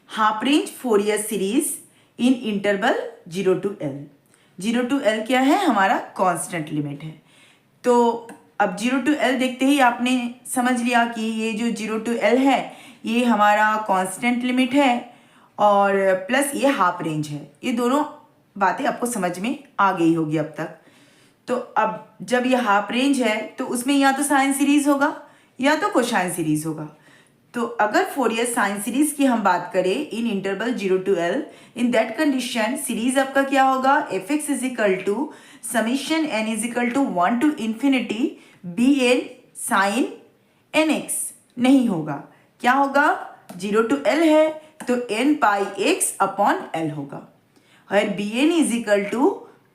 Half range Fourier series in interval 0 to L। 0 to L क्या है? हमारा constant limit है। तो अब 0 to L देखते ही आपने समझ लिया कि ये जो 0 to L है ये हमारा कांस्टेंट लिमिट है और प्लस ये हाफ रेंज है। ये दोनों बातें आपको समझ में आ गई होगी अब तक। तो अब जब ये हाफ रेंज है तो उसमें या तो साइन सीरीज होगा या तो कोसाइन सीरीज होगा। तो अगर फोरियर साइन सीरीज की हम बात करें in interval 0 to L, in that condition series आपका क्या होगा? F x is equal to summation N is equal to 1 to infinity B N sine N X नहीं होगा। क्या होगा? 0 to L है तो N pi X upon L होगा। और B N is equal to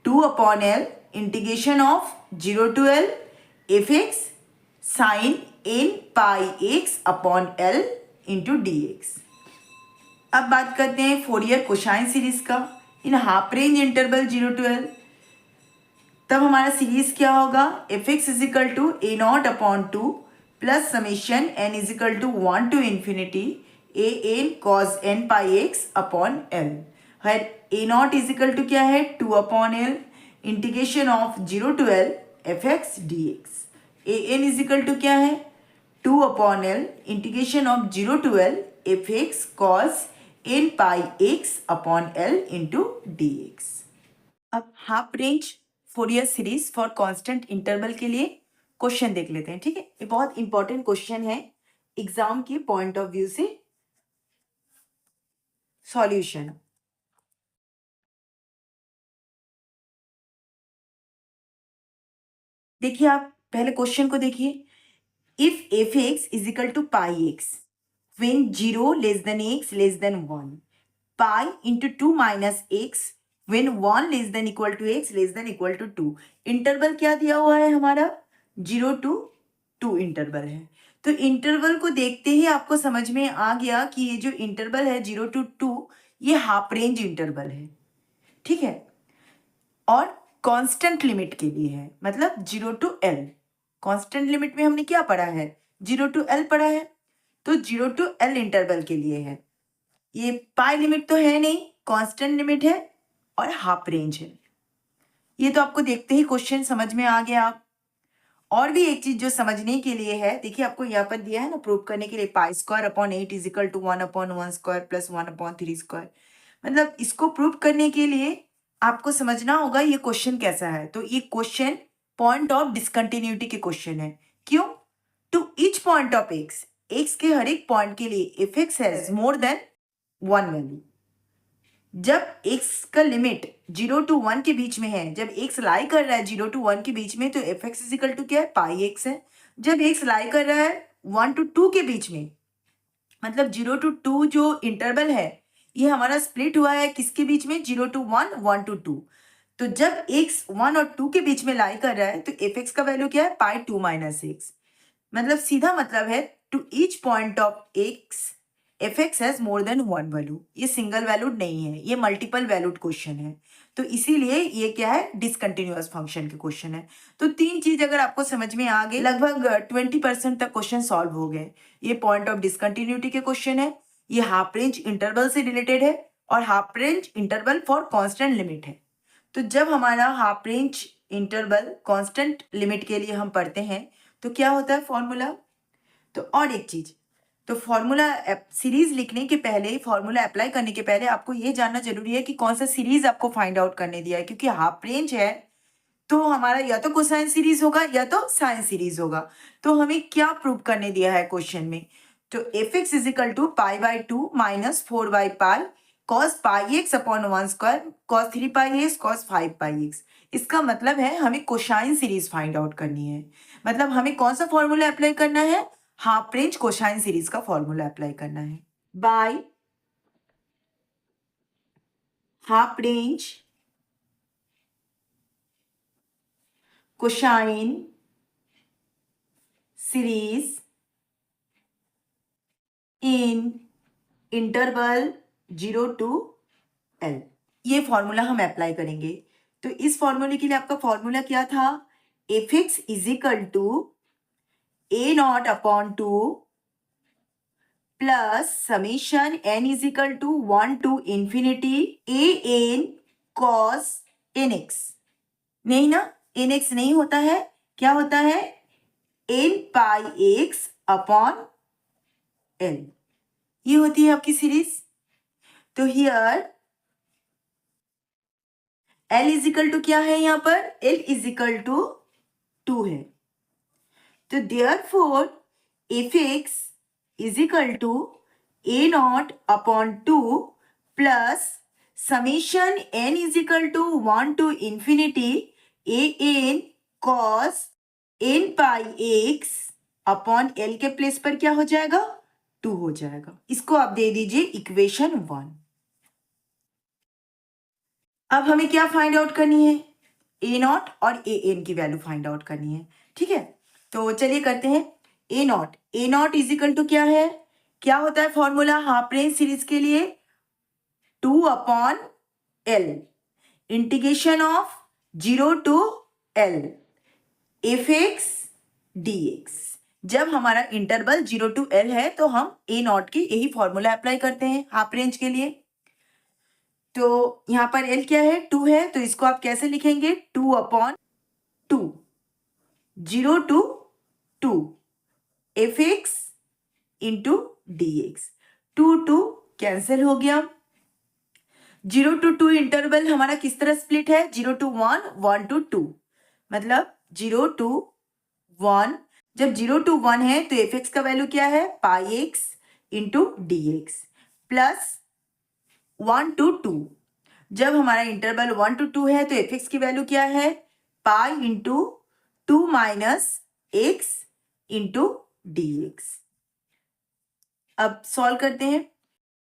2 upon L integration of 0 to L F X sine N pi X upon L into D X. अब बात करते हैं फोरियर कोसाइन सीरीज का in half range interval 0 to L। तब हमारा series क्या होगा? F x is equal to A naught upon 2 plus summation N is equal to 1 to infinity A N cos N pi X upon L. है A naught is equal to क्या है? 2 upon L integration of 0 to L F X D x. A N is equal to क्या है? 2 upon L integration of 0 to L F X cos N pi X upon L into D X. अब half range Fourier series for constant interval के लिए question देख लेते हैं। ठीक है, ये बहुत इंपॉर्टेंट क्वेश्चन है एग्जाम के पॉइंट ऑफ व्यू से। सॉल्यूशन देखिए, आप पहले क्वेश्चन को देखिए। If F x is equal to pi X when 0 less than X less than 1 pi into 2 minus X when 1 less than equal to X less than equal to 2। Interval क्या दिया हुआ है हमारा? 0 to 2 इंटरवल है। तो interval को देखते ही आपको समझ में आ गया कि ये जो इंटरवल है 0 to 2 ये हाफ रेंज इंटरवल है। ठीक है, और कांस्टेंट लिमिट के लिए है, मतलब 0 to L। कांस्टेंट लिमिट में हमने क्या पढ़ा है? 0 to L पढ़ा है। तो 0 to L इंटरवल के लिए है। ये पाई लिमिट तो है नहीं, कांस्टेंट लिमिट है और हाफ रेंज है। ये तो आपको देखते ही क्वेश्चन समझ में आ गया। और भी एक चीज जो समझने के लिए है, देखिए आपको यहाँ पर दिया है ना प्रूव करने के लिए pi square upon 8 is equal to 1 upon 1 square plus 1 upon 3 square. मतलब इसको प्रूव करने के लिए आपको समझना होगा ये क्वेश्चन कैसा है। तो ये क्वेश्चन पॉइंट ऑफ डिसकंटिन्यूटी के क्वेश्चन है। क्यों? To each point of X, X के हर एक पॉइंट के लिए if X has more than 1 value. जब x का लिमिट 0 to 1 के बीच में है, जब x लाई कर रहा है 0 to 1 के बीच में, तो एफ एक्स इजिकल टू क्या है? पाई एक्स है। जब x लाई कर रहा है 1 to 2 के बीच में, मतलब 0 to 2 जो इंटरवल है ये हमारा स्प्लिट हुआ है किसके बीच में? 0 to 1 1 to 2। तो जब x 1 और 2 के बीच में लाई कर रहा है तो एफ एक्स का वैल्यू क्या है? Pi 2 minus X. मतलब सीधा मतलब है to each point of X F X has more than 1 value. ये सिंगल वैल्यूड नहीं है, ये मल्टीपल वैल्यूड क्वेश्चन है। तो इसीलिए ये क्या है? डिसकंटिन्यूअस फंक्शन के क्वेश्चन है। तो तीन चीज अगर आपको समझ में आ गई, लगभग 20% तक क्वेश्चन सॉल्व हो गए। ये पॉइंट ऑफ डिसकंटिन्यूटी के क्वेश्चन है, ये हाफ रेंज इंटरवल से रिलेटेड है और half range interval for constant limit है। तो जब हमारा half range interval constant limit के लिए हम पढ़ते हैं तो क्या होता है फॉर्मूला? तो और एक चीज, तो फॉर्मूला सीरीज लिखने के पहले, फॉर्मूला अप्लाई करने के पहले आपको ये जानना जरूरी है कि कौन सा सीरीज आपको फाइंड आउट करने दिया है। क्योंकि हाफ रेंज है तो हमारा या तो कोसाइन सीरीज होगा या तो साइन सीरीज होगा। तो हमें क्या प्रूव करने दिया है क्वेश्चन में? तो F x is equal to pi by 2 minus 4 by pi cos pi X upon 1 square cos 3 pi X cos 5 pi X. इसका मतलब है हमें कोसाइन सीरीज फाइंड आउट करनी है। मतलब हमें कौन सा फॉर्मूला अप्लाई करना है? हाफ रेंज कोसाइन सीरीज का फॉर्मूला अप्लाई करना है। By half range cosine series in interval 0 to L, ये फॉर्मूला हम अप्लाई करेंगे। तो इस फॉर्मूले के लिए आपका फॉर्मूला क्या था? F x is equal to A naught upon 2 plus summation n is equal to 1 to infinity A N cos N X. नहीं ना, एन एक्स नहीं होता है, क्या होता है N pi X upon L, ये होती है आपकी सीरीज। तो here L is equal to क्या है, यहाँ पर एल इज इक्वल टू 2 है। तो therefore F x is equal to A naught upon 2 plus summation N is equal to 1 to infinity A N cos N pi X upon L के place पर क्या हो जाएगा 2 हो जाएगा। इसको आप दे दीजिए इक्वेशन 1। अब हमें क्या फाइंड आउट करनी है, ए नॉट और ए एन की वैल्यू फाइंड आउट करनी है। ठीक है, तो चलिए करते हैं। ए नॉट इज इक्वल टू क्या है, क्या होता है फॉर्मूला हाफ रेंज सीरीज के लिए 2 upon L integration of 0 to L F X D X. जब हमारा इंटरवल 0 टू एल है तो हम ए नॉट की यही फॉर्मूला अप्लाई करते हैं हाफ रेंज के लिए। तो यहाँ पर एल क्या है 2 है, तो इसको आप कैसे लिखेंगे 2 upon 2 0 to 2 F X into D X. 2 cancel हो गया। 0 टू 2 इंटरवल हमारा किस तरह स्प्लिट है 0 टू 1 1 टू 2, मतलब 0 टू 1। जब 0 टू 1 है तो एफ एक्स का वैल्यू क्या है pi X into D X plus 1 to 2। जब हमारा इंटरवल 1 टू 2 है तो एफ एक्स की वैल्यू क्या है pi into 2 minus X into D X. अब सॉल्व करते हैं।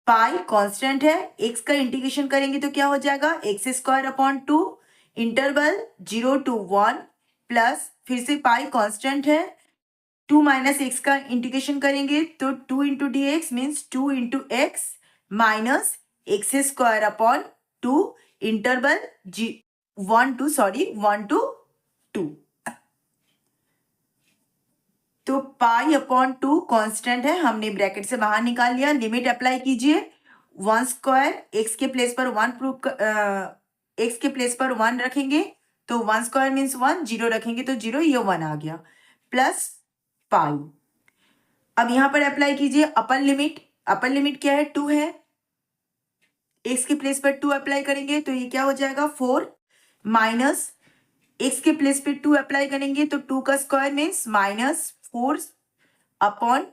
पाई कांस्टेंट है, एक्स का इंटीग्रेशन करेंगे तो क्या हो जाएगा X square upon 2 interval 0 to 1 plus फिर से पाई कांस्टेंट है 2 माइनस एक्स का इंटीग्रेशन करेंगे तो 2 into D X means 2 into X minus X square upon 2 interval 1 to 2। तो पाई अपॉन 2 कांस्टेंट है, हमने ब्रैकेट से बाहर निकाल लिया। लिमिट अप्लाई कीजिए 1 स्क्वायर एक्स के प्लेस पर 1 रखेंगे तो 1 स्क्वायर मीन्स 1, 0 रखेंगे तो 0, ये 1 आ गया प्लस पाई। अब यहाँ पर अप्लाई कीजिए अपर लिमिट क्या है 2 है, एक्स के प्लेस पर 2 अप्लाई करेंगे तो ये क्या हो जाएगा 4 माइनस एक्स के प्लेस पे 2 अप्लाई करेंगे तो 2 का स्क्वायर मीन्स माइनस 4 अपॉन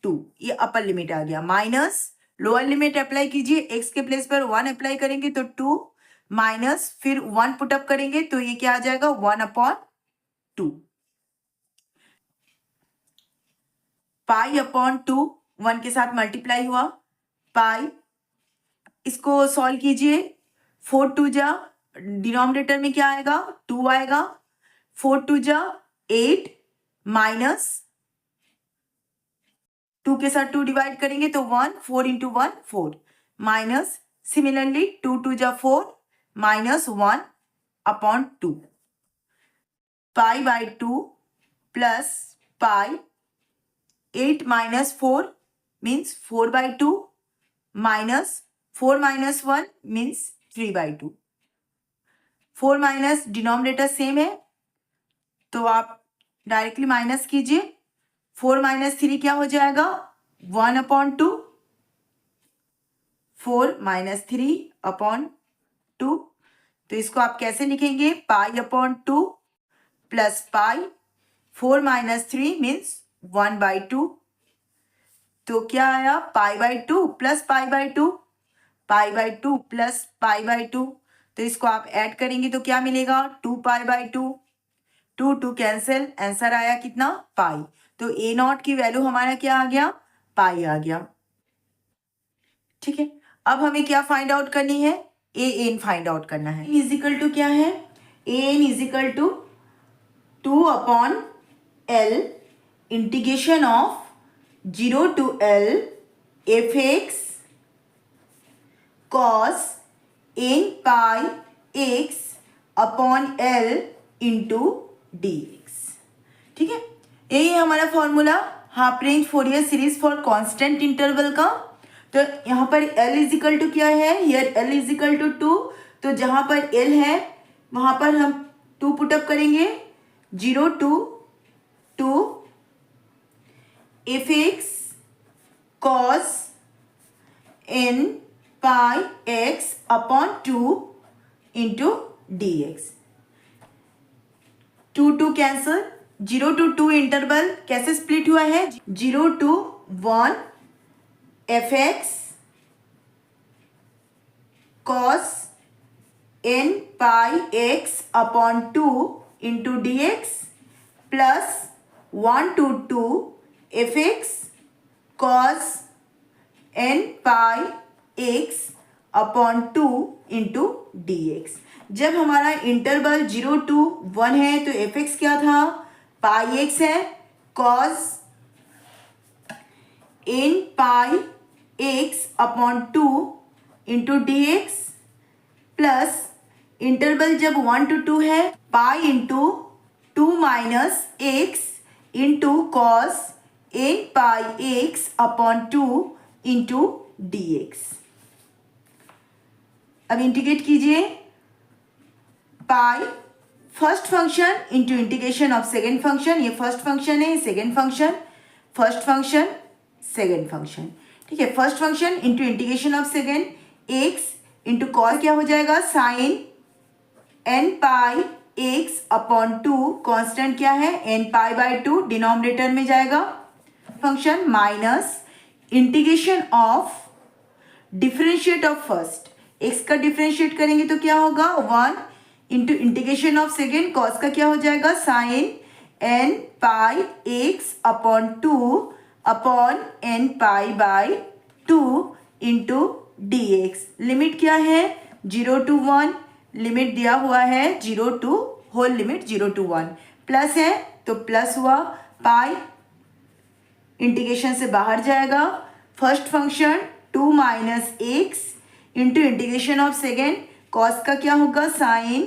2, ये अपर लिमिट आ गया। माइनस लोअर लिमिट अप्लाई कीजिए, एक्स के प्लेस पर 1 अप्लाई करेंगे तो 2 माइनस फिर 1 पुटअप करेंगे तो ये क्या आ जाएगा 1 अपॉन 2। पाई अपॉन 2 1 के साथ मल्टीप्लाई हुआ, पाई इसको सॉल्व कीजिए 4 2 जा डिनोमिनेटर में क्या आएगा 2 आएगा, 4 2 जा 8 माइनस 2 के साथ 2 डिवाइड करेंगे तो 1, 4 इंटू 1 4 माइनस सिमिलरली 2 2 जा 4 minus 1 upon 2 pi by 2 plus pi 8 minus 4 means 4 by 2 minus 4 minus 1 means 3 by 2। 4 minus denominator same है तो आप डायरेक्टली माइनस कीजिए, 4 माइनस 3 क्या हो जाएगा 1 अपॉन 2, 4 माइनस 3 अपॉन 2। तो इसको आप कैसे लिखेंगे पाई upon 2 plus pi 4 minus 3 means 1 by 2। तो क्या आया पाई by 2 plus pi by 2, pi by 2 plus pi by 2। तो इसको आप ऐड करेंगे तो क्या मिलेगा 2 पाई बाई 2, 2 2 कैंसिल, आंसर आया कितना पाई। तो ए नॉट की वैल्यू हमारा क्या आ गया पाई आ गया। ठीक है, अब हमें क्या फाइंड आउट करनी है ए एन फाइंड आउट करना है। इजिकल टू क्या है A N is equal to 2 upon L integration of 0 to L F X cos n pi x upon l into D X. ठीक है, यही है हमारा formula half range Fourier series for constant interval का। तो यहाँ पर L इज इक्वल टू क्या है, here L is equal to 2, तो जहाँ पर L है वहाँ पर हम 2 पुटअप करेंगे, 0 to 2 fx cos n pi x upon 2 into dx। 2 2 cancel, 0 to 2 interval कैसे स्प्लिट हुआ है, 0 to 1 fx cos n pi x upon 2 into dx plus 1 to 2 fx cos n pi x upon 2 into dx। जब हमारा interval 0 to 1 है तो fx क्या था, pi x है, cos n pi x upon 2 into dx plus interval जब 1 to 2 है, pi into 2 minus x into cos n pi x upon 2 into dx। अब इंटीग्रेट कीजिए, pi first function into integration of second function, ये first function है, second function, first function second function, ठीक है। First function into integration of second, X into cos क्या हो जाएगा, sine N pi X upon 2, constant क्या है N pi by 2, denominator में जाएगा function, minus integration of differentiate of first, X का डिफरेंशिएट करेंगे तो क्या होगा 1 into integration of second, cos का क्या हो जाएगा sine N pi X upon 2 upon N pi by 2 into D X. Limit क्या है 0 to 1, लिमिट दिया हुआ है 0 to whole limit 0 to 1, plus है तो प्लस हुआ, पाई इंटीग्रेशन से बाहर जाएगा, first function 2 minus X into integration of second, cos का क्या होगा sine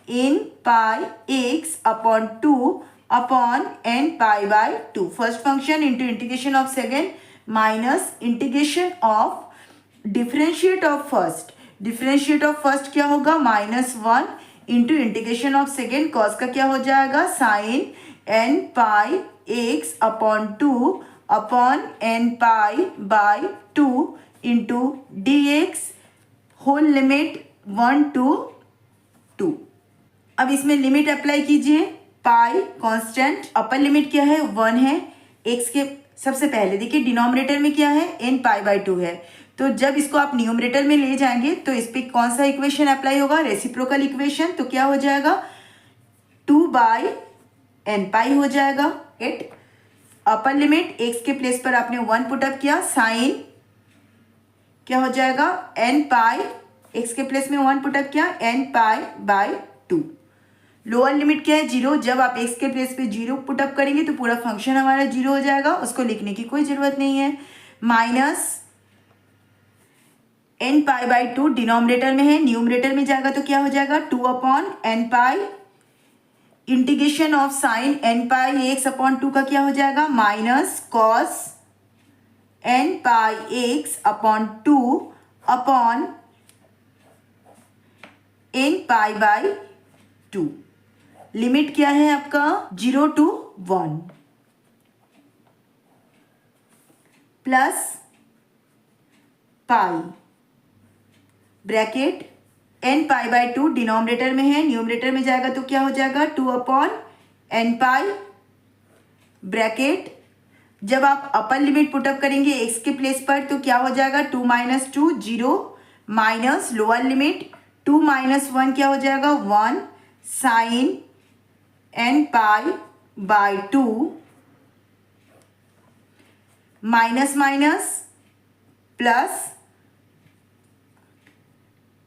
N pi X upon 2 upon N pi by 2, first function into integration of second minus integration of differentiate of first, differentiate of first क्या होगा -1 into integration of second, cos का क्या हो जाएगा sine N pi X upon 2 upon N pi by 2 into D X, whole limit 1 to 2। अब इसमें limit apply कीजिए, पाई constant, upper limit क्या है 1 है, एक्स के सबसे पहले देखिए डिनोमिनेटर में क्या है एन पाई बाई 2 है, तो जब इसको आप न्यूमरेटर में ले जाएंगे तो इस पर कौन सा इक्वेशन अप्लाई होगा, रेसिप्रोकल इक्वेशन, तो क्या हो जाएगा 2 बाई एन पाई हो जाएगा। एट अपर लिमिट एक्स के प्लेस पर आपने 1 पुटअप किया, साइन क्या हो जाएगा एन पाई, एक्स के प्लेस में 1 पुटअप किया, N pi by 2। Lower limit क्या है 0, जब आप एक्स के प्लेस पे 0 पुटअप करेंगे तो पूरा फंक्शन हमारा 0 हो जाएगा, उसको लिखने की कोई जरूरत नहीं है, minus N pi by 2 denominator में है, न्यूमरेटर में जाएगा तो क्या हो जाएगा 2 upon N pi, integration of sine N pi X upon 2 का क्या हो जाएगा minus cos N pi X upon 2 upon N pi by 2। Limit क्या है आपका 0 to 1 plus pi bracket N pi by 2 denominator में है, न्यूमरेटर में जाएगा तो क्या हो जाएगा 2 अपॉन एन पाई ब्रैकेट, जब आप अपर लिमिट पुटअप करेंगे एक्स के प्लेस पर तो क्या हो जाएगा 2 minus 2 0 minus lower limit 2 minus 1 क्या हो जाएगा 1 sine N pi by 2 minus minus plus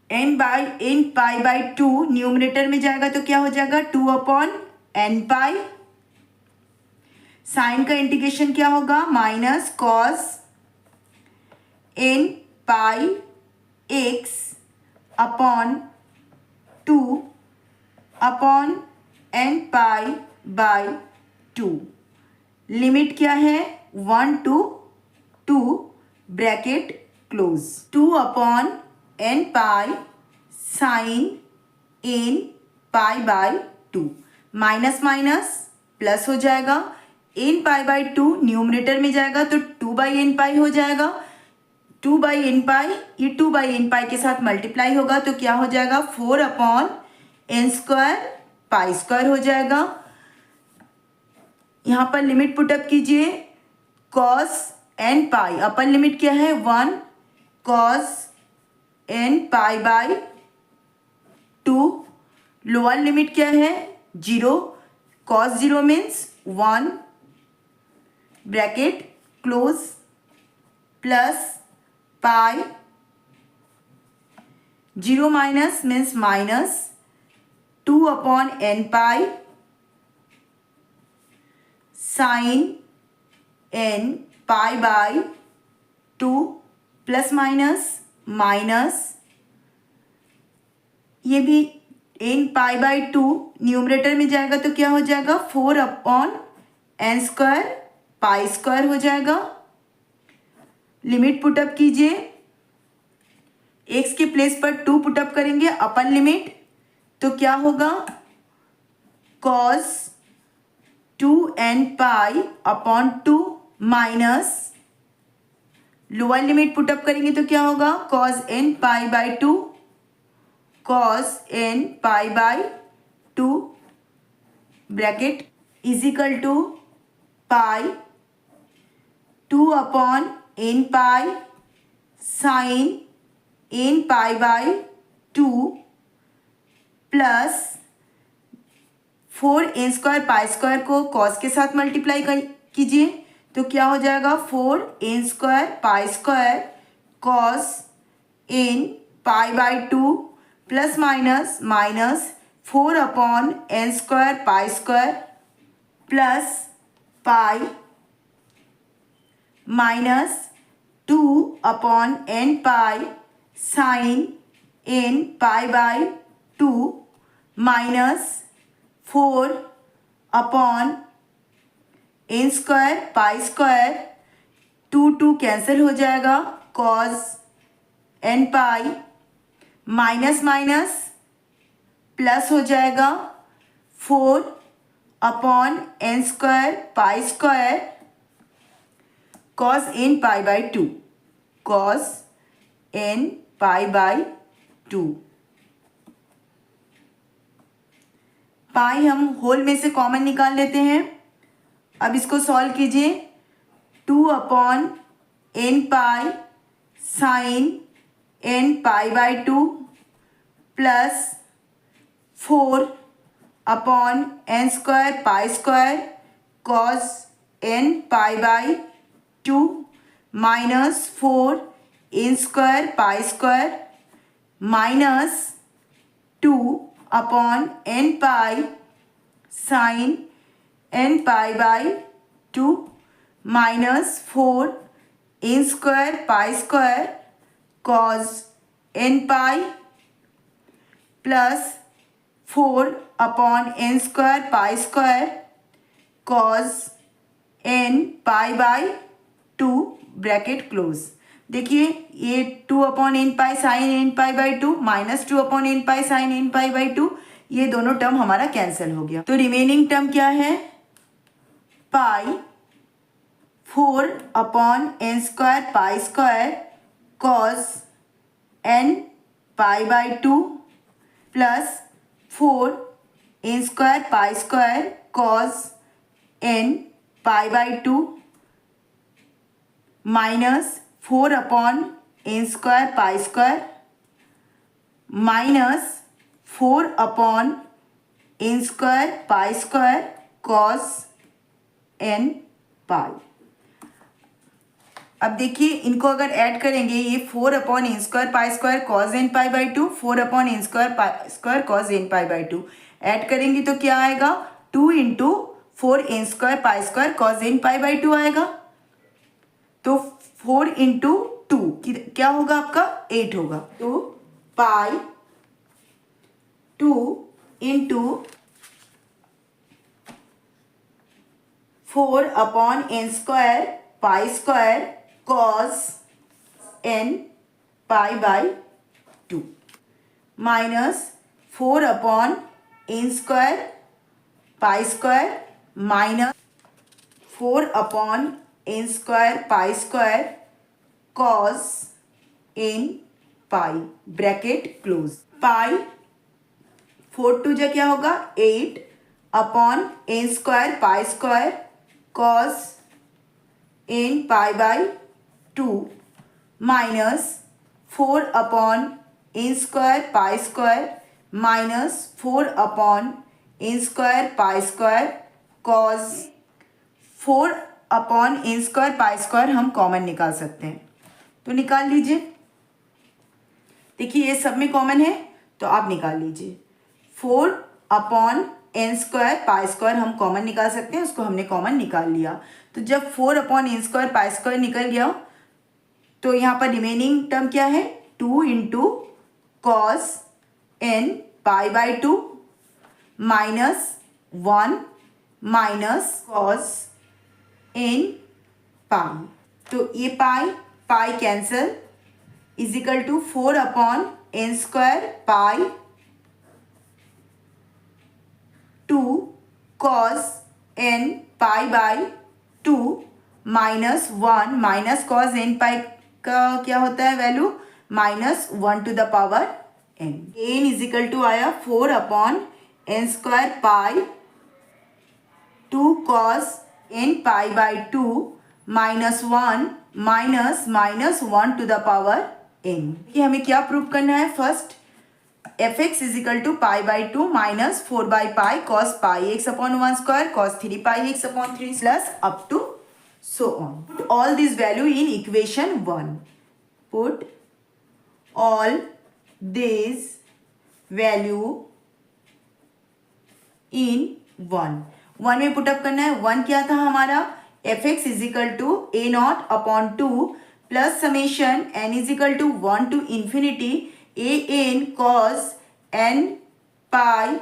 N pi by 2 numerator में जाएगा तो क्या हो जाएगा 2 अपॉन एन पाई, साइन का इंटीग्रेशन क्या होगा minus cos N pi X upon 2 upon N pi by 2। Limit क्या है 1 to 2 bracket close 2 upon n pi sine n pi by 2 minus minus plus हो जाएगा n पाई बाई 2 न्यूमरेटर में जाएगा तो 2 बाई n पाई हो जाएगा 2 बाई n पाई ये 2 बाई n पाई के साथ मल्टीप्लाई होगा तो क्या हो जाएगा 4 upon n square pi square हो जाएगा। यहाँ पर लिमिट पुटअप कीजिए cos n पाई अपर लिमिट क्या है 1 cos n pi by 2 lower limit क्या है 0 cos 0 means 1 bracket close plus pi 0 minus means minus 2 upon n pi sine n pi by 2 plus minus minus ये भी n pi by 2 numerator में जाएगा तो क्या हो जाएगा 4 upon n square pi square हो जाएगा। लिमिट पुटअप कीजिए x के प्लेस पर 2 पुटअप करेंगे अपर लिमिट तो क्या होगा cos 2n pi upon 2 minus lower limit put up करेंगे तो क्या होगा cos n pi by 2 cos n pi by 2 bracket is equal to pi 2 upon n pi sine n pi by 2 plus 4 n square pi square को cos के साथ multiply कीजिए तो क्या हो जाएगा 4 n square pi square cos n pi by 2 plus minus minus 4 upon n square pi square plus pi minus 2 upon n pi sine n pi by 2 minus 4 upon n square pi square 2 cancel हो जाएगा cos n pi minus minus plus हो जाएगा 4 upon n square pi square cos n pi by 2 cos n pi by 2 पाई हम whole में से common निकाल लेते हैं। अब इसको सॉल्व कीजिए 2 upon n pi sine n pi by 2 plus 4 upon n square pi square cos n pi by 2 minus 4 n square pi square minus 2 upon n pi sine n pi by 2 minus 4 n square pi square cos n pi plus 4 upon n square pi square cos n pi by 2 bracket close. देखिए ये 2 upon n pi sine n pi by 2 minus 2 upon n pi sine n pi by 2 ये दोनों term हमारा cancel हो गया तो remaining term क्या है पाई 4 upon n square pi square cos n pi by 2 plus 4 n square pi square cos n pi by 2 minus 4 upon n square pi square minus 4 upon n square pi square cos n पाई। अब देखिए इनको अगर add करेंगे ये 4 upon n square pi square cos n pi by 2 4 upon n square pi square cos n pi by 2 add करेंगे तो क्या आएगा 2 into 4 n square pi square cos n pi by 2 आएगा तो 4 इंटू 2 क्या होगा आपका 8 होगा तो pi 2 into 4 upon n square pi square cos n pi by 2 minus 4 upon n square pi square minus 4 upon n square pi square cos n pi bracket close. Pi 4 टू जा क्या होगा 8 upon n square pi square cos n pi by 2 minus 4 upon n square pi square minus 4 upon n square pi square cos 4 upon n square pi square हम common निकाल सकते हैं, तो निकाल लीजिए। देखिए ये सब में कॉमन है तो आप निकाल लीजिए। 4 upon n square pi square हम कॉमन निकाल सकते हैं, उसको हमने कॉमन निकाल लिया। तो जब 4 upon n square pi square निकल गया तो यहाँ पर रिमेनिंग टर्म क्या है 2 into cos n pi by 2 minus 1 minus cos n pi. तो ये pi cancel is equal to 4 upon n square pi 2 cos n pi by 2 minus 1 minus cos n pi का क्या होता है value minus 1 to the power n। n is equal to आया 4 upon n square pi 2 cos n pi by 2 minus 1 minus minus 1 to the power n। ये हमें क्या prove करना है first F x is equal to pi by 2 minus 4 by pi cos pi X upon 1 square cos 3 pi X upon 3 plus up to so on. Put all this value in equation 1. Put all this value in 1. 1 में put up करना है। 1 क्या था हमारा F x is equal to A naught upon 2 plus summation N is equal to 1 to infinity A N cos N pi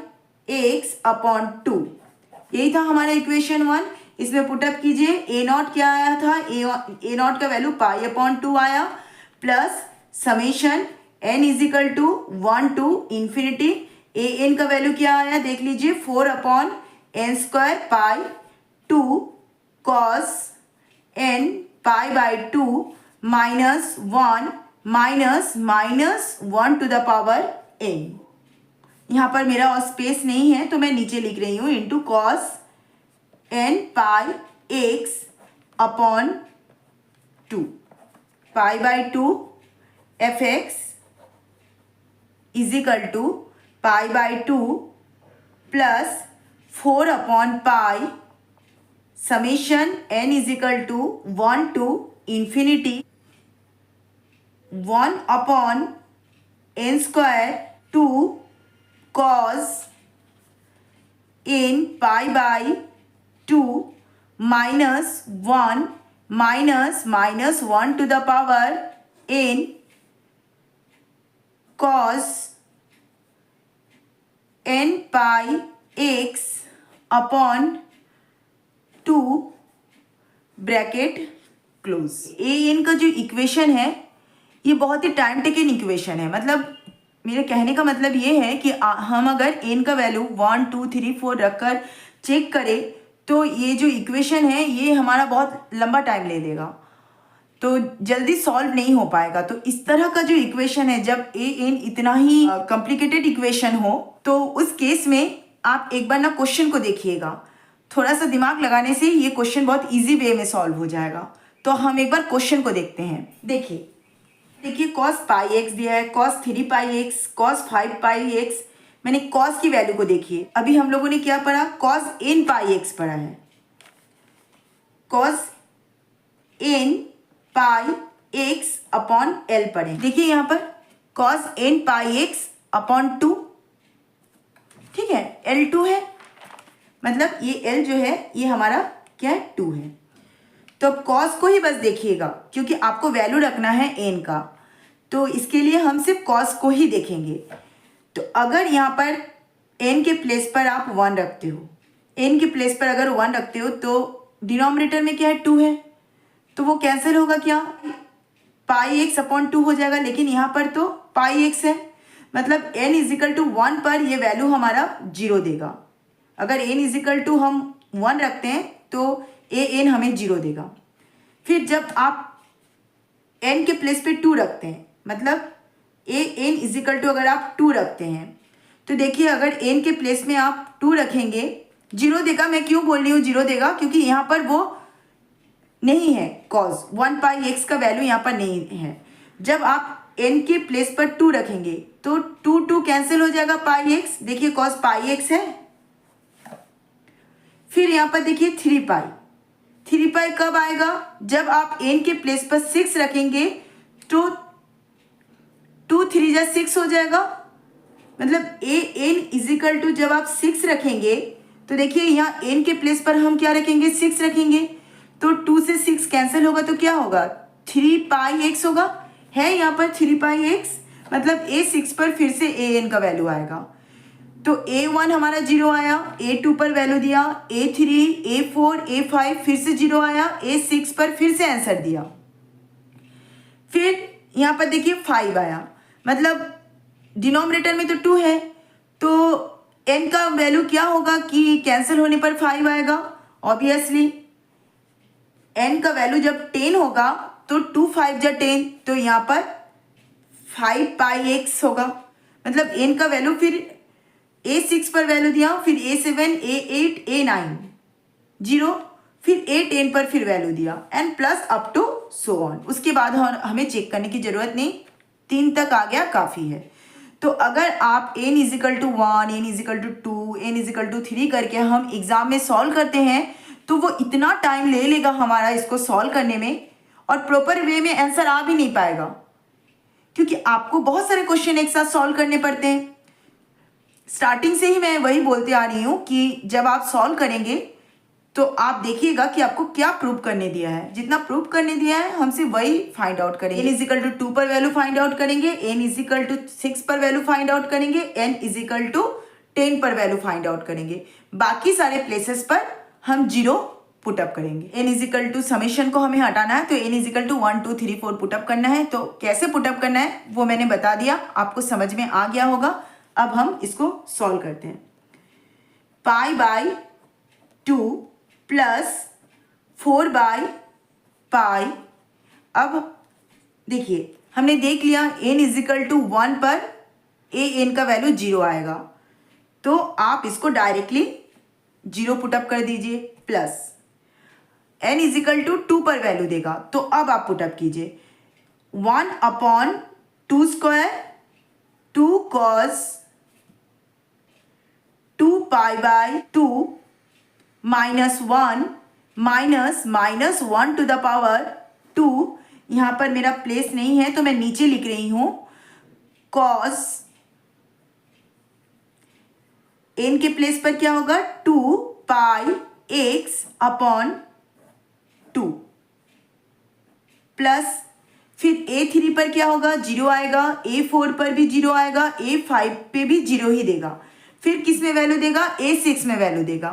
X upon 2। यही था हमारा equation 1। इसमें पुटअप कीजिए ए नॉट क्या आया था ए नॉट का वैल्यू पाई अपॉन 2 आया plus summation N is equal to 1 to infinity A N का वैल्यू क्या आया देख लीजिए 4 upon N square pi 2 cos N pi by 2 minus 1 minus minus 1 to the power N. यहाँ पर मेरा और स्पेस नहीं है तो मैं नीचे लिख रही हूँ into cos n pi X upon 2 pi by 2 F x is equal to pi by 2 plus 4 upon pi summation n is equal to 1 to infinity 1 upon n square 2 cos n pi by 2 minus 1 minus minus 1 to the power n cos n pi x upon 2 bracket close. A N का जो equation है ये बहुत ही time taken equation है। मतलब मेरे कहने का मतलब ये है कि हम अगर एन का वैल्यू 1 2 3 4 रखकर चेक करें तो ये जो इक्वेशन है ये हमारा बहुत लंबा टाइम ले लेगा, तो जल्दी सॉल्व नहीं हो पाएगा। तो इस तरह का जो इक्वेशन है जब ए एन इतना ही कॉम्प्लिकेटेड इक्वेशन हो तो उस केस में आप एक बार ना क्वेश्चन को देखिएगा। थोड़ा सा दिमाग लगाने से ये क्वेश्चन बहुत इजी वे में सॉल्व हो जाएगा। तो हम एक बार क्वेश्चन को देखते हैं। देखिए कॉस पाई एक्स दिया है, cos 3 pi X, cos 5 pi x. मैंने कॉस की वैल्यू को देखिए। अभी हम लोगों ने क्या पढ़ा कॉस n पाई एक्स पढ़ा है। Cos n pi X upon L पढ़े। देखिए यहाँ पर cos n pi X upon 2, ठीक है, L2 है, मतलब ये L जो है ये हमारा क्या है 2 है। तो कॉस को ही बस देखिएगा क्योंकि आपको वैल्यू रखना है n का, तो इसके लिए हम सिर्फ कॉस को ही देखेंगे। तो अगर यहाँ पर n के प्लेस पर आप 1 रखते हो, n के प्लेस पर अगर 1 रखते हो तो डिनोमिनेटर में क्या है 2 है, तो वो कैंसिल होगा क्या, पाई एक्स अपॉन 2 हो जाएगा, लेकिन यहाँ पर तो पाई एक्स है, मतलब n इजिकल टू 1 पर ये वैल्यू हमारा 0 देगा। अगर n इजिकल टू हम 1 रखते हैं तो ए एन हमें 0 देगा। फिर जब आप n के प्लेस पे 2 रखते हैं, मतलब ए एन इजिकल टू अगर आप 2 रखते हैं तो देखिए अगर n के प्लेस में आप 2 रखेंगे 0 देगा। मैं क्यों बोल रही हूँ 0 देगा, क्योंकि यहाँ पर वो नहीं है, कॉज 1 पाई एक्स का वैल्यू यहाँ पर नहीं है। जब आप n के प्लेस पर 2 रखेंगे तो 2 कैंसिल हो जाएगा, पाई एक्स, देखिए कॉज पाई एक्स है। फिर यहाँ पर देखिए 3 पाई कब आएगा, जब आप n के प्लेस पर 6 रखेंगे तो 2 3 जा 6 हो जाएगा, मतलब ए एन इजिकल टू जब आप 6 रखेंगे तो देखिए यहाँ n के प्लेस पर हम क्या रखेंगे, 6 रखेंगे, तो 2 से 6 कैंसिल होगा तो क्या होगा, 3 पाई एक्स होगा, है यहाँ पर 3 पाई एक्स, मतलब a6 पर फिर से an का वैल्यू आएगा। तो a1 हमारा 0 आया, a2 पर वैल्यू दिया, a3 a4 a5 फिर से 0 आया, a6 पर फिर से आंसर दिया। फिर यहाँ पर देखिए 5 आया, मतलब डिनोमिनेटर में तो 2 है, तो n का वैल्यू क्या होगा कि कैंसिल होने पर 5 आएगा। ऑब्वियसली n का वैल्यू जब 10 होगा तो 2 5 जा 10, तो यहाँ पर 5 पाई एक्स होगा, मतलब n का वैल्यू फिर a6 पर वैल्यू दिया, फिर a7 a8 a9 0, फिर a10 पर फिर वैल्यू दिया and plus up to so on. उसके बाद हमें चेक करने की जरूरत नहीं, 3 तक आ गया काफ़ी है। तो अगर आप n equal to 1 n equal to 2 n equal to 3 करके हम एग्जाम में सॉल्व करते हैं तो वो इतना टाइम ले लेगा हमारा इसको सॉल्व करने में, और प्रॉपर वे में आंसर आ भी नहीं पाएगा, क्योंकि आपको बहुत सारे क्वेश्चन एक साथ सॉल्व करने पड़ते हैं। स्टार्टिंग से ही मैं वही बोलते आ रही हूँ कि जब आप सॉल्व करेंगे तो आप देखिएगा कि आपको क्या प्रूव करने दिया है, जितना प्रूव करने दिया है हमसे वही फाइंड आउट करेंगे। n इजिकल टू 2 पर वैल्यू फाइंड आउट करेंगे, n इजिकल टू 6 पर वैल्यू फाइंड आउट करेंगे, n इजिकल टू 10 पर वैल्यू फाइंड आउट करेंगे। बाकी सारे प्लेसेस पर हम 0 पुटअप करेंगे। n इजिकल टू समेशन को हमें हटाना है तो n इजिकल टू 1 2 3 4 पुटअप करना है। तो कैसे पुटअप करना है वो मैंने बता दिया, आपको समझ में आ गया होगा। अब हम इसको सॉल्व करते हैं। पाई बाई 2 प्लस 4 बाई पाई। अब देखिए हमने देख लिया n इजिकल टू 1 पर an का वैल्यू 0 आएगा, तो आप इसको डायरेक्टली 0 पुटअप कर दीजिए, प्लस n इजिकल टू 2 पर वैल्यू देगा, तो अब आप पुटअप कीजिए 1 upon 2 square 2 cos 2 pi by 2 minus 1 minus 1 to the power 2। यहाँ पर मेरा प्लेस नहीं है तो मैं नीचे लिख रही हूँ, कॉस n के प्लेस पर क्या होगा 2 पाई एक्स अपॉन 2, प्लस फिर a3 पर क्या होगा 0 आएगा, a4 पर भी 0 आएगा, a5 पे भी 0 ही देगा। फिर किस में वैल्यू देगा, a6 में वैल्यू देगा,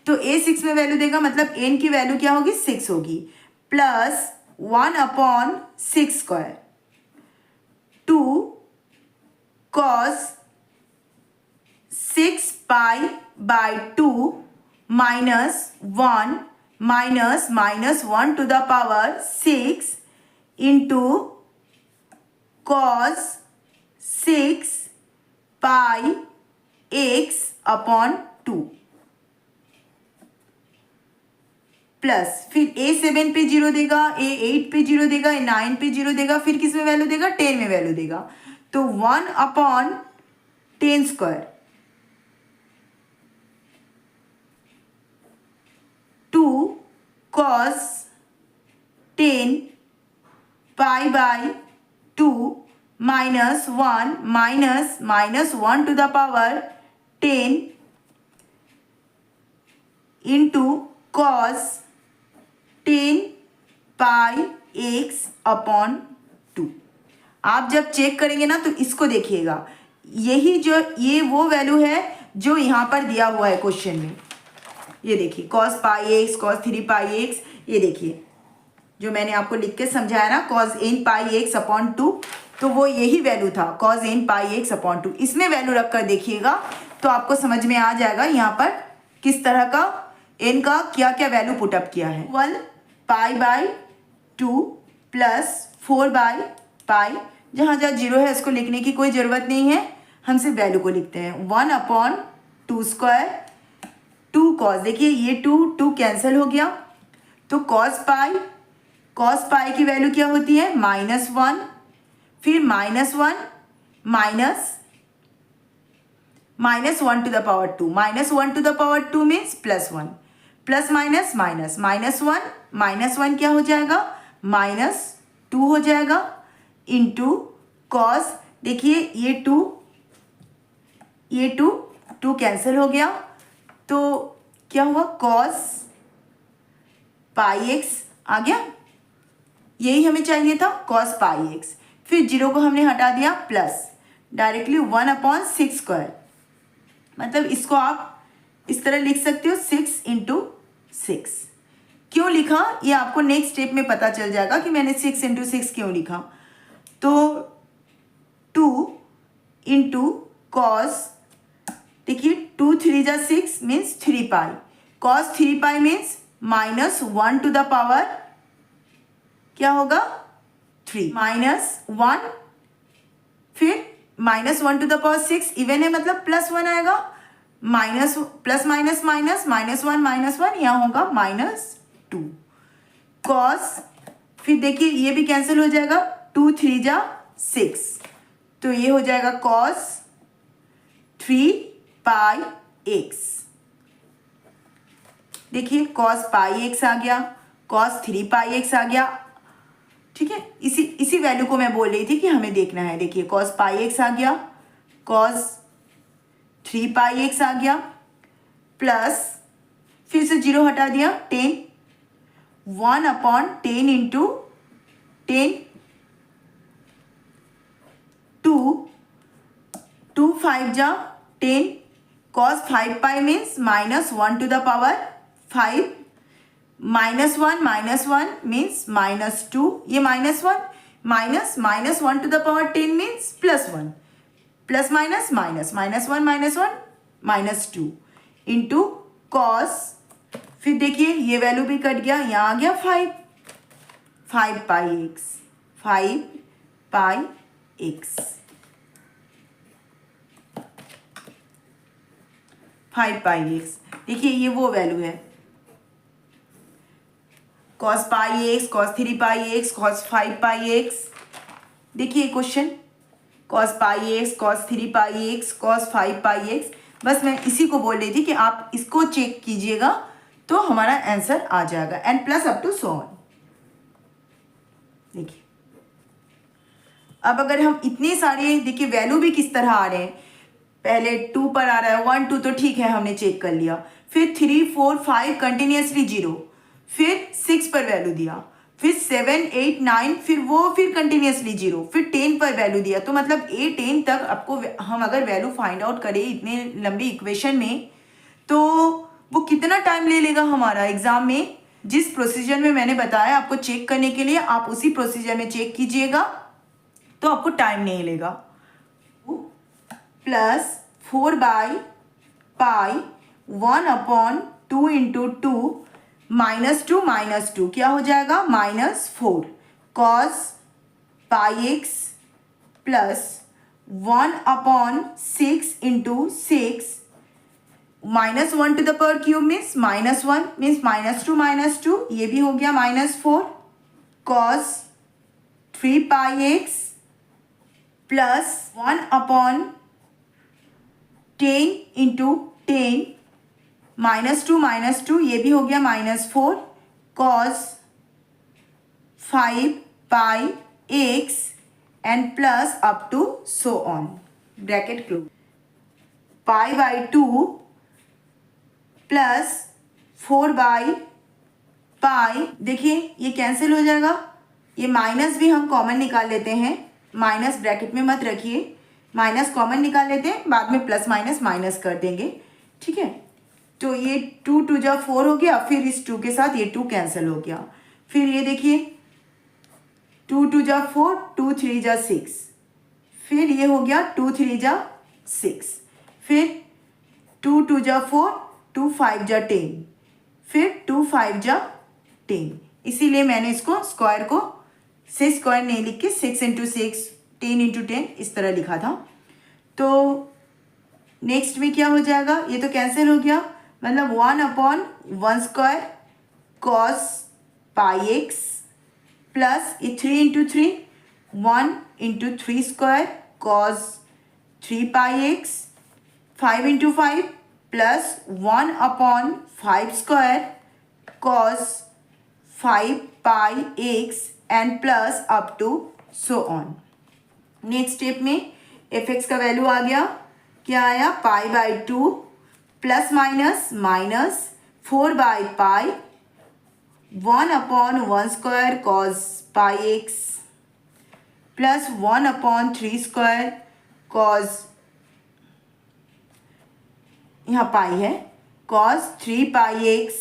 तो a6 में वैल्यू देगा मतलब n की वैल्यू क्या होगी 6 होगी, plus 1 upon 6 square 2 cos 6 pi by 2 minus 1 minus 1 to the power 6 into cos 6 pi X upon 2, plus फिर a7 पे 0 देगा, a8 पे 0 देगा, a9 पे 0 देगा, फिर किस में वैल्यू देगा 10 में वैल्यू देगा, तो 1 upon 10 square 2 cos 10 pi by 2 minus 1 minus 1 to the power 10 into cos 10 pi X upon 2। आप जब चेक करेंगे ना तो इसको देखिएगा, यही जो ये वो वैल्यू है जो यहाँ पर दिया हुआ है क्वेश्चन में। ये देखिए cos pi X cos 3 pi x, ये देखिए जो मैंने आपको लिख के समझाया ना cos n पाई x अपॉन 2, तो वो यही वैल्यू था cos n पाई x अपॉन 2। इसमें वैल्यू रख कर देखिएगा तो आपको समझ में आ जाएगा यहाँ पर किस तरह का n का क्या क्या वैल्यू पुटअप किया है। 1 पाई बाई 2 प्लस 4 बाई पाई, जहाँ जहाँ जीरो है इसको लिखने की कोई ज़रूरत नहीं है, हम सिर्फ वैल्यू को लिखते हैं। 1 अपॉन 2 स्क्वायर 2 कॉस, देखिए ये 2 कैंसिल हो गया, तो कॉस पाई की वैल्यू क्या होती है -1, फिर -1 minus 1 to the power 2, -1 to the power 2 means +1, plus minus minus -1 क्या हो जाएगा -2 हो जाएगा, इंटू कॉस, देखिए ये 2 कैंसिल हो गया, तो क्या हुआ कॉस पाई एक्स आ गया, यही हमें चाहिए था कॉस पाई एक्स। फिर जीरो को हमने हटा दिया, प्लस डायरेक्टली 1 अपॉन 6 स्क्वायर, मतलब इसको आप इस तरह लिख सकते हो 6 इंटू 6। क्यों लिखा ये आपको नेक्स्ट स्टेप में पता चल जाएगा कि मैंने 6 इंटू 6 क्यों लिखा। तो 2 इंटू कॉस, देखिए 2 3 जा 6 means 3 pi, cos 3 pi means -1 to the power क्या होगा 3, -1, फिर -1 टू द पावर 6 इवन है मतलब +1 आएगा, माइनस प्लस माइनस माइनस -1 यहाँ होगा -2 कॉस, फिर देखिए ये भी कैंसिल हो जाएगा, 2 3 जा 6, तो ये हो जाएगा कॉस 3 पाई एक्स। देखिए कॉस पाई एक्स आ गया, कॉस 3 पाई एक्स आ गया, ठीक है। इसी वैल्यू को मैं बोल रही थी कि हमें देखना है। देखिए कॉस पाई एक्स आ गया, कॉस 3 पाई एक्स आ गया, प्लस फिर से जीरो हटा दिया 10, 1 अपॉन 10 इंटू 10, 2 5 जा 10, cos 5 pi means -1 to the power 5, -1 means -2, ये -1 -1 to the power 10 means +1, plus minus minus -1 -2 into cos, फिर देखिए ये वैल्यू भी कट गया, यहाँ आ गया 5 pi X, 5 pi X, 5 pi x. देखिए ये वो वैल्यू है cos pi X, cos 3 pi X, cos 5 pi x. देखिए question cos pi X, cos 3 pi X, cos 5 pi x, बस मैं इसी को बोल रही थी कि आप इसको चेक कीजिएगा तो हमारा आंसर आ जाएगा, and plus up to so on. देखिए अब अगर हम इतने सारे, देखिए वैल्यू भी किस तरह आ रहे हैं, पहले 2 पर आ रहा है, 1 2 तो ठीक है हमने चेक कर लिया, फिर 3 4 5 कंटिन्यूसली 0, फिर 6 पर वैल्यू दिया, फिर 7 8 9 फिर कंटिन्यूसली 0, फिर 10 पर वैल्यू दिया, तो मतलब 8 10 तक आपको हम अगर वैल्यू फाइंड आउट करें इतने लंबी इक्वेशन में, तो वो कितना टाइम ले लेगा हमारा एग्जाम में। जिस प्रोसीजर में मैंने बताया आपको चेक करने के लिए, आप उसी प्रोसीजर में चेक कीजिएगा तो आपको टाइम नहीं लेगा। Plus 4 by pi 1 upon 2 into 2 -2 क्या हो जाएगा -4 cos pi X, plus 1 upon 6 into 6, -1 to the power cube means -1 means -2 ये भी हो गया -4 cos 3 pi X, plus 1 upon 10 into 10, -2 ये भी हो गया -4 cos 5 pi x, and plus up to so on, bracket close, pi by 2 plus 4 by पाई, देखिए ये कैंसिल हो जाएगा, ये माइनस भी हम कॉमन निकाल लेते हैं, माइनस ब्रैकेट में मत रखिए, माइनस कॉमन निकाल लेते हैं, बाद में प्लस माइनस कर देंगे, ठीक है। तो ये 2 2 जा 4 हो गया, फिर इस 2 के साथ ये 2 कैंसिल हो गया, फिर ये देखिए 2 2 जा 4, 2 3 जा 6, फिर ये हो गया 2 3 जा 6, फिर 2 2 जा 4, 2 5 जा 10, फिर 2 5 जा 10। इसीलिए मैंने इसको स्क्वायर को से स्क्वायर नहीं लिख के 6 इंटू 6, 10 इंटू 10 इस तरह लिखा था। तो नेक्स्ट में क्या हो जाएगा, ये तो कैंसिल हो गया, मतलब 1/1 square cos pi X plus ये 3 into 3, 1 into 3 square cos 3 pi X, 5 into 5 plus 1/5 square cos 5 pi x and plus up to so on. Next step में एफ एक्स का वैल्यू आ गया, क्या आया, π/2 plus minus minus 4/π 1/1 square cos pi X plus 1/3 square cos, यहाँ pi है, cos 3 pi X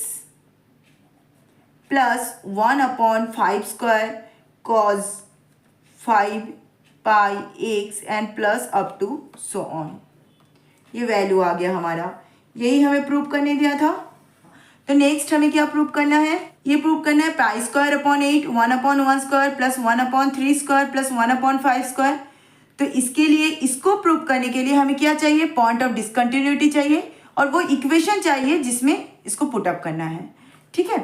plus 1/5 square cos 5 pi x and plus up to so on. ये value आ गया हमारा, यही हमें प्रूव करने दिया था। तो नेक्स्ट हमें क्या प्रूव करना है, ये प्रूव करना है पाई square upon 8 1/1 square plus 1/3 square plus 1/5 square. तो इसके लिए, इसको प्रूव करने के लिए हमें क्या चाहिए, पॉइंट ऑफ डिसकंटिन्यूटी चाहिए और वो इक्वेशन चाहिए जिसमें इसको पुटअप करना है। ठीक है,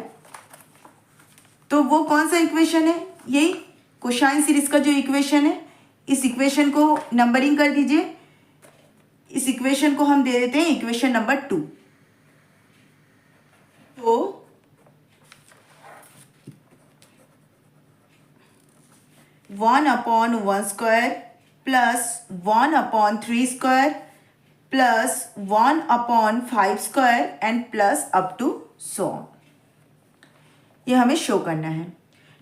तो वो कौन सा इक्वेशन है, यही कोसाइन सीरीज का जो इक्वेशन है, इस इक्वेशन को नंबरिंग कर दीजिए। इस इक्वेशन को हम दे देते हैं इक्वेशन नंबर 2। तो one upon 1 square plus 1/3 square plus 1/5 square and plus up to so on, ये हमें शो करना है।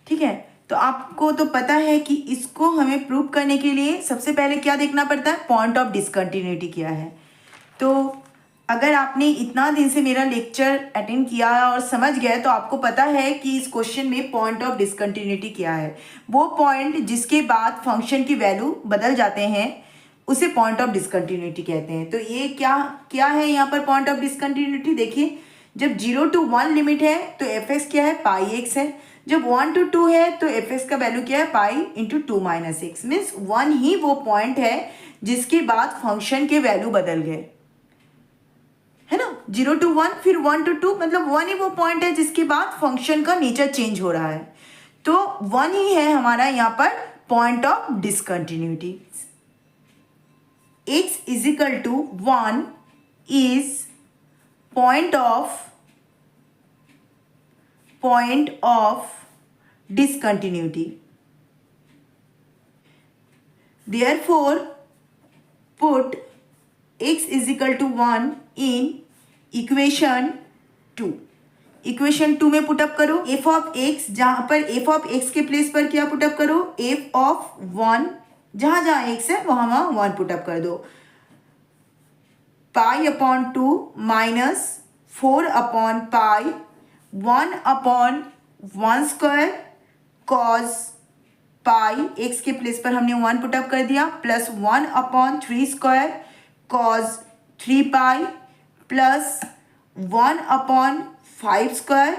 ठीक है, तो आपको तो पता है कि इसको हमें प्रूव करने के लिए सबसे पहले क्या देखना पड़ता है, पॉइंट ऑफ डिसकंटिन्यूटी क्या है। तो अगर आपने इतना दिन से मेरा लेक्चर अटेंड किया और समझ गए तो आपको पता है कि इस क्वेश्चन में पॉइंट ऑफ डिसकंटिन्यूटी क्या है। वो पॉइंट जिसके बाद फंक्शन की वैल्यू बदल जाते हैं उसे पॉइंट ऑफ डिसकंटिन्यूटी कहते हैं। तो ये क्या क्या है यहाँ पर पॉइंट ऑफ डिसकंटिन्यूटी, देखिए जब 0 to 1 लिमिट है तो एफ एक्स क्या है, पाई एक्स है। जब 1 to 2 है तो एफ एक्स का वैल्यू क्या है, pi into 2 minus x. Means 1 ही वो पॉइंट है जिसके बाद फंक्शन के वैल्यू बदल गए, है ना। 0 to 1 फिर 1 to 2, मतलब 1 ही वो पॉइंट है जिसके बाद फंक्शन का नेचर चेंज हो रहा है। तो 1 ही है हमारा यहाँ पर point of discontinuity. x is equal to 1 is point of discontinuity. Therefore, put x is equal to 1 in equation 2. Equation 2 में पुटअप करो f ऑफ x, जहां पर f ऑफ x के प्लेस पर क्या पुटअप करो, f ऑफ 1, जहां जहां x है वहां वहां 1 पुटअप कर दो। π/2 minus 4/π 1/1 square cos pi, X के प्लेस पर हमने 1 पुटअप कर दिया, plus 1/3 square cos 3 pi plus 1/5 square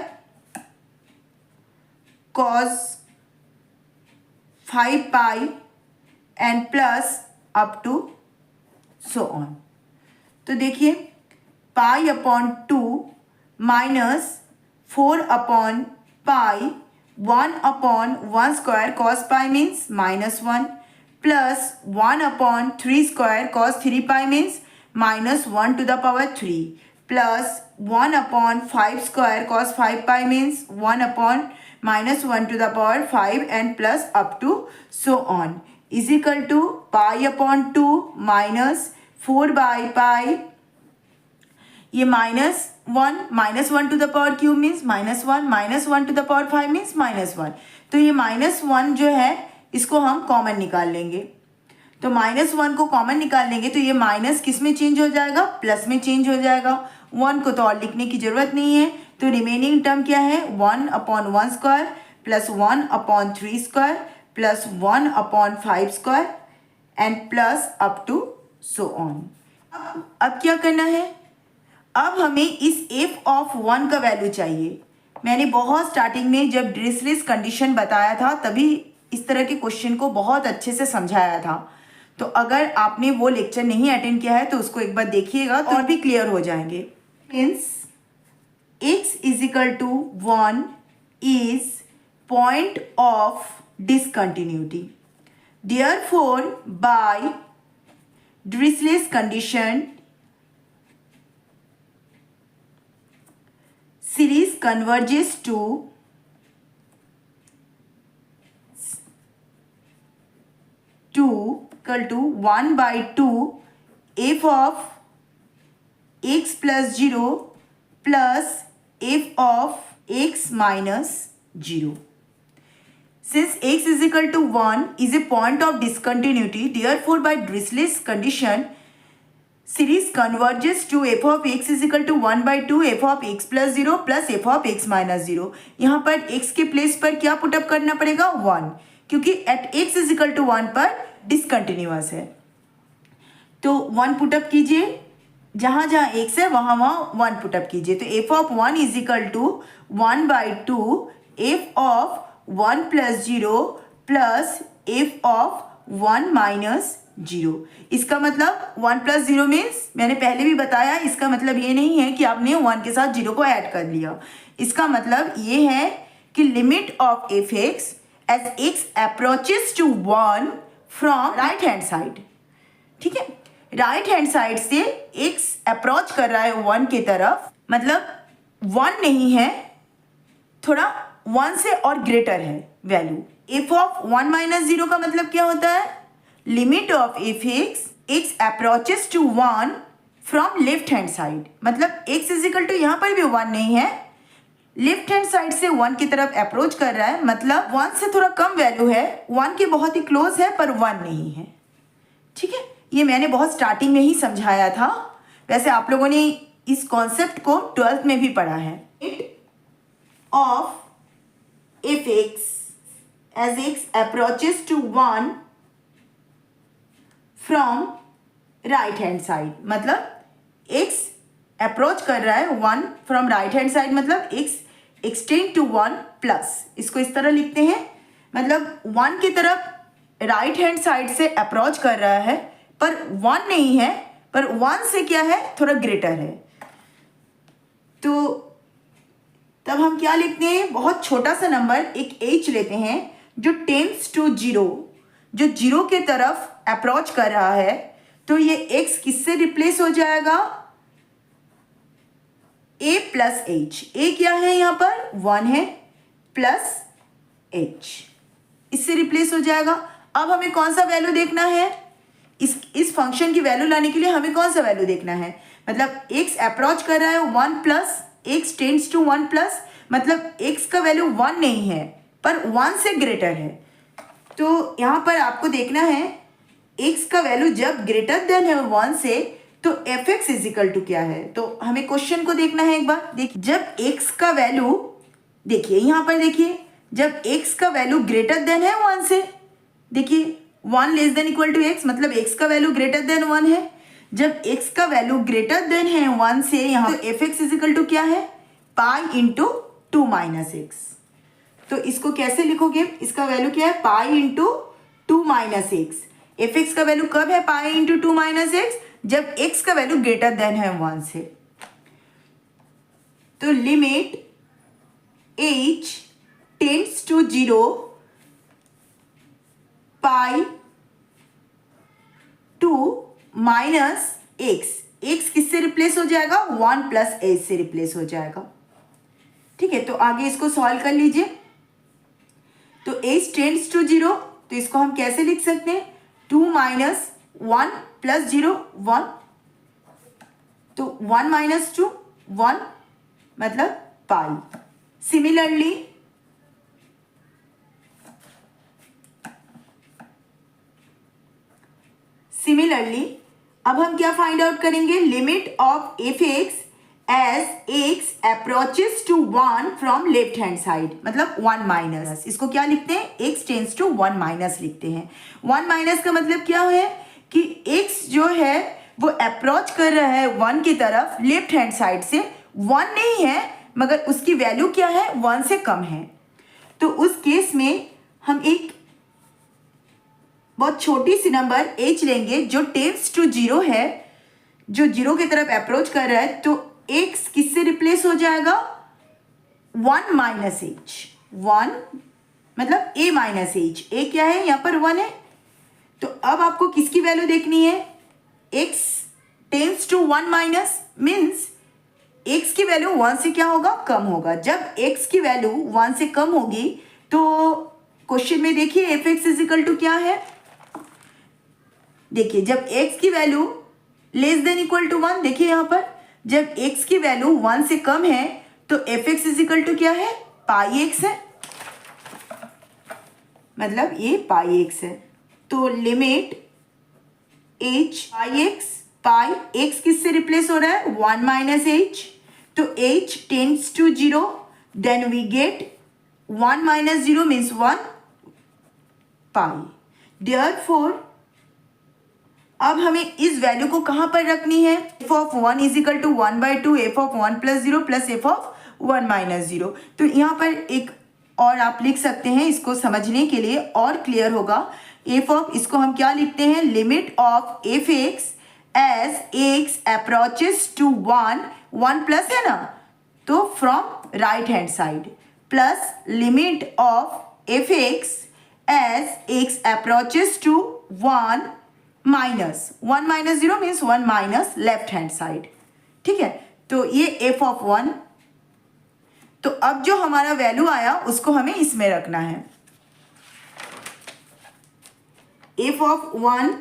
cos 5 pi and plus up to so on. तो देखिए π/2 minus 4/π 1/1 square cos pi means -1 plus 1/3 square cos 3 pi means -1 to the power 3 plus 1/5 square cos 5 pi means -1 to the power 5 and plus up to so on is equal to π/2 minus 4/π, ये -1 to the power cube means -1 to the power 5 means -1। तो ये -1 जो है इसको हम common निकाल लेंगे। तो -1 को कॉमन निकाल लेंगे तो ये माइनस किस में चेंज हो जाएगा, प्लस में चेंज हो जाएगा। 1 को तो और लिखने की जरूरत नहीं है, तो रिमेनिंग टर्म क्या है, 1/1 square plus 1/3 square plus 1/5 square and plus up to so on. अब क्या करना है, अब हमें इस f(1) का वैल्यू चाहिए। मैंने बहुत स्टार्टिंग में जब ड्रिसलेस कंडीशन बताया था तभी इस तरह के क्वेश्चन को बहुत अच्छे से समझाया था। तो अगर आपने वो लेक्चर नहीं अटेंड किया है तो उसको एक बार देखिएगा तो और भी क्लियर हो जाएंगे। Means x = 1 is point of discontinuity. Therefore, by Dirichlet's condition, series converges to equal to 1/2 f of x plus 0 plus f of x minus 0. Since x is equal to 1 is a point of discontinuity, therefore by Dirichlet's condition, series converges to f of x is equal to 1/2 f of x plus 0 plus f of x minus 0. यहाँ पर x के place पर क्या put up करना पड़ेगा, 1, क्योंकि eight x is equal to 1 पर discontinuous है। तो 1 पुटअप कीजिए, जहाँ जहाँ x है वहाँ वहाँ 1 पुटअप कीजिए। तो f of 1 is equal to 1/2 f of 1 plus 0 plus f of 1 minus 0। इसका मतलब 1 plus 0 मीन्स मैंने पहले भी बताया, इसका मतलब ये नहीं है कि आपने 1 के साथ 0 को ऐड कर लिया। इसका मतलब ये है कि limit of f x as x approaches to 1 from right hand side. ठीक है, राइट हैंड साइड से x अप्रोच कर रहा है 1 की तरफ, मतलब 1 नहीं है, थोड़ा 1 से और ग्रेटर है वैल्यू। f ऑफ 1 माइनस 0 का मतलब क्या होता है, limit of f x approaches to 1 from left hand side, मतलब x इज इक्वल टू यहाँ पर भी 1 नहीं है, लेफ्ट हैंड साइड से 1 की तरफ अप्रोच कर रहा है, मतलब 1 से थोड़ा कम वैल्यू है, 1 के बहुत ही क्लोज है पर 1 नहीं है। ठीक है, ये मैंने बहुत स्टार्टिंग में ही समझाया था। वैसे आप लोगों ने इस कॉन्सेप्ट को 12th में भी पढ़ा है। Of f x as x approaches to 1 from right hand side, मतलब x अप्रोच कर रहा है 1 फ्रॉम राइट हैंड साइड, मतलब x एक्सटेंड टू 1 प्लस, इसको इस तरह लिखते हैं, मतलब 1 की तरफ राइट हैंड साइड से अप्रोच कर रहा है पर 1 नहीं है, पर 1 से क्या है, थोड़ा ग्रेटर है। तो तब हम क्या लिखते हैं, बहुत छोटा सा नंबर एक h लेते हैं जो टेंड्स टू 0, जो 0 की तरफ अप्रोच कर रहा है। तो ये x किससे रिप्लेस हो जाएगा, a प्लस h। a क्या है यहाँ पर, 1 है, प्लस h, इससे रिप्लेस हो जाएगा। अब हमें कौन सा वैल्यू देखना है, इस फंक्शन की वैल्यू लाने के लिए हमें कौन सा वैल्यू देखना है, मतलब x अप्रोच कर रहा है 1 plus, x tends to 1 plus, मतलब x का वैल्यू 1 नहीं है पर 1 से ग्रेटर है। तो यहाँ पर आपको देखना है x का वैल्यू जब ग्रेटर देन है 1 से, तो F x is equal to क्या है। तो हमें क्वेश्चन को देखना है एक बार। देखिए, जब x का वैल्यू, देखिए यहाँ पर देखिए, जब x का वैल्यू ग्रेटर देन है 1 से, देखिए 1 less than equal to x, मतलब x का वैल्यू ग्रेटर देन 1 है। जब x का वैल्यू ग्रेटर देन है 1 से, यहाँ तो F x is equal to क्या है, पाई इंटू 2 माइनस एक्स। तो इसको कैसे लिखोगे, इसका वैल्यू क्या है, pi into 2 minus x. F x का वैल्यू कब है, पाई इंटू 2 माइनस एक्स, जब x का वैल्यू ग्रेटर देन है 1 से। तो limit h tends to 0 pi 2 minus x किससे रिप्लेस हो जाएगा, 1 प्लस h से रिप्लेस हो जाएगा। ठीक है, तो आगे इसको सॉल्व कर लीजिए। तो h टेंड्स टू 0, तो इसको हम कैसे लिख सकते हैं, 2 माइनस 1 प्लस 0 1, तो 1 माइनस 2 1, मतलब पाई। सिमिलरली अब हम क्या फाइंड आउट करेंगे, limit of f x as x approaches to 1 from left hand side, मतलब 1 माइनस, इसको क्या लिखते हैं, x टेंस टू 1 माइनस लिखते हैं। 1 माइनस का मतलब क्या है कि x जो है वो अप्रोच कर रहा है 1 की तरफ लेफ्ट हैंड साइड से, 1 नहीं है मगर उसकी वैल्यू क्या है, 1 से कम है। तो उस केस में हम एक बहुत छोटी सी नंबर h लेंगे जो टेंस टू 0 है, जो 0 की तरफ अप्रोच कर रहा है, तो x किससे रिप्लेस हो जाएगा, 1 माइनस h, 1 मतलब a माइनस h, a क्या है यहाँ पर 1 है। तो अब आपको किसकी वैल्यू देखनी है, x tends to 1 minus means x की वैल्यू 1 से क्या होगा, कम होगा। जब x की वैल्यू 1 से कम होगी तो क्वेश्चन में देखिए f(x) इजिकल टू क्या है, देखिए जब x की value less than equal to 1, देखिए यहाँ पर जब x की वैल्यू 1 से कम है तो f(x) इजिकल टू क्या है, पाई x है, मतलब ये पाई x है। तो limit h pi x, pi x किससे रिप्लेस हो रहा है, 1 माइनस h, तो h tends to 0, then we get 1 minus 0 means 1 pi. Therefore अब हमें इस वैल्यू को कहाँ पर रखनी है, f of 1 is equal to 1/2 f of 1 plus 0 plus f of 1 minus 0। तो यहाँ पर एक और आप लिख सकते हैं, इसको समझने के लिए और क्लियर होगा। f ऑफ, इसको हम क्या लिखते हैं, limit of f(x) as x approaches to 1 plus है ना, तो from right hand side, plus limit of f(x) as x approaches to 1 minus 1 minus 0 means 1 minus left hand side, ठीक है। तो ये f ऑफ 1, तो अब जो हमारा वैल्यू आया उसको हमें इसमें रखना है। f ऑफ 1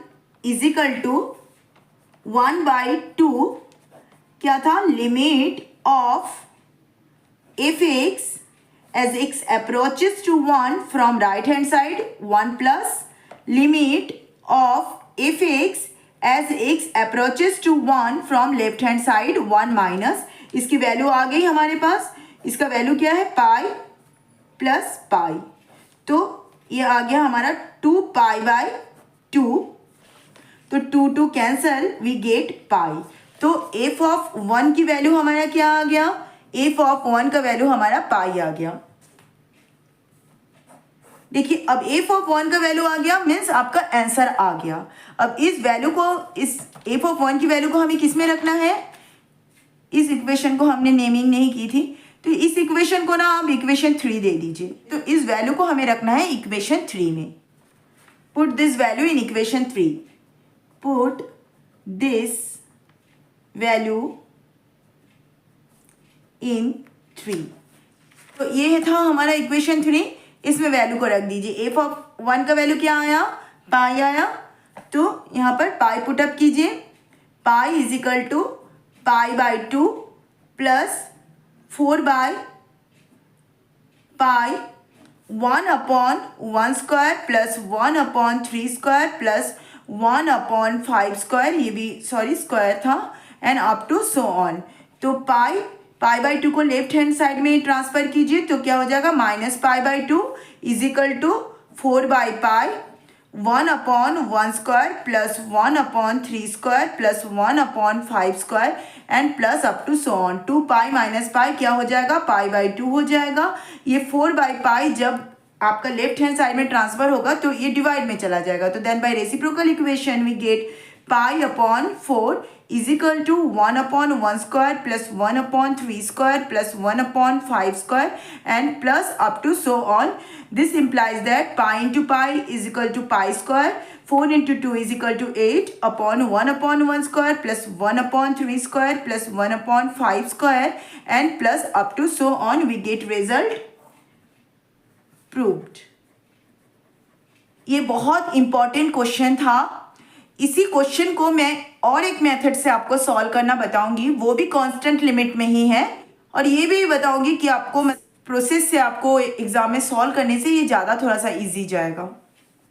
इजिकल टू 1/2 क्या था, limit of f(x) as x approaches to 1 from right hand side 1 plus limit of f(x) as x approaches to 1 from left hand side 1 minus, इसकी वैल्यू आ गई हमारे पास, इसका वैल्यू क्या है, पाई प्लस पाई, तो ये आ गया हमारा 2 पाई/2, तो 2 कैंसल, वी गेट पाई। तो f ऑफ 1 की वैल्यू हमारा क्या आ गया, f ऑफ 1 का वैल्यू हमारा पाई आ गया। देखिए अब f ऑफ 1 का वैल्यू आ गया मीन्स आपका आंसर आ गया। अब इस वैल्यू को, इस f ऑफ 1 की वैल्यू को हमें किस में रखना है, इस इक्वेशन को हमने नेमिंग नहीं की थी, तो इस इक्वेशन को ना आप इक्वेशन 3 दे दीजिए। तो इस वैल्यू को हमें रखना है इक्वेशन 3 में। Put this value in equation 3, put this value in 3। तो ये था हमारा इक्वेशन 3, इसमें वैल्यू को रख दीजिए। f ऑफ 1 का वैल्यू क्या आया, पाई आया, तो यहाँ पर पाई पुटअप कीजिए, पाई इज इक्वल टू पाई/2 प्लस 4/पाई 1/1 square plus 1/3 square plus 1/5 square, ये भी सॉरी स्क्वायर था, and up to so on. तो पाई/2 को लेफ्ट हैंड साइड में ट्रांसफर कीजिए, तो क्या हो जाएगा, माइनस पाई/2 इज इक्वल टू 4/पाई 1/1 square plus 1/3 square plus 1/5 square and plus up to so on. 2 pi minus pi क्या हो जाएगा, पाई/2 हो जाएगा। ये 4/पाई जब आपका लेफ्ट हैंड साइड में ट्रांसफर होगा तो ये डिवाइड में चला जाएगा, तो then by reciprocal equation we get पाई/4 is equal to 1/1 square plus 1/3 square plus 1/5 square and plus up to so on. This implies that pi into pi is equal to pi square, 4 into 2 is equal to 8 upon 1/1 square plus 1/3 square plus 1/5 square and plus up to so on, we get result proved। ये बहुत important question था। इसी question को मैं और एक method से आपको सॉल्व करना बताऊंगी, वो भी कांस्टेंट लिमिट में ही है, और ये भी बताऊंगी कि आपको प्रोसेस से आपको एग्जाम में सॉल्व करने से ये ज़्यादा थोड़ा सा इजी जाएगा।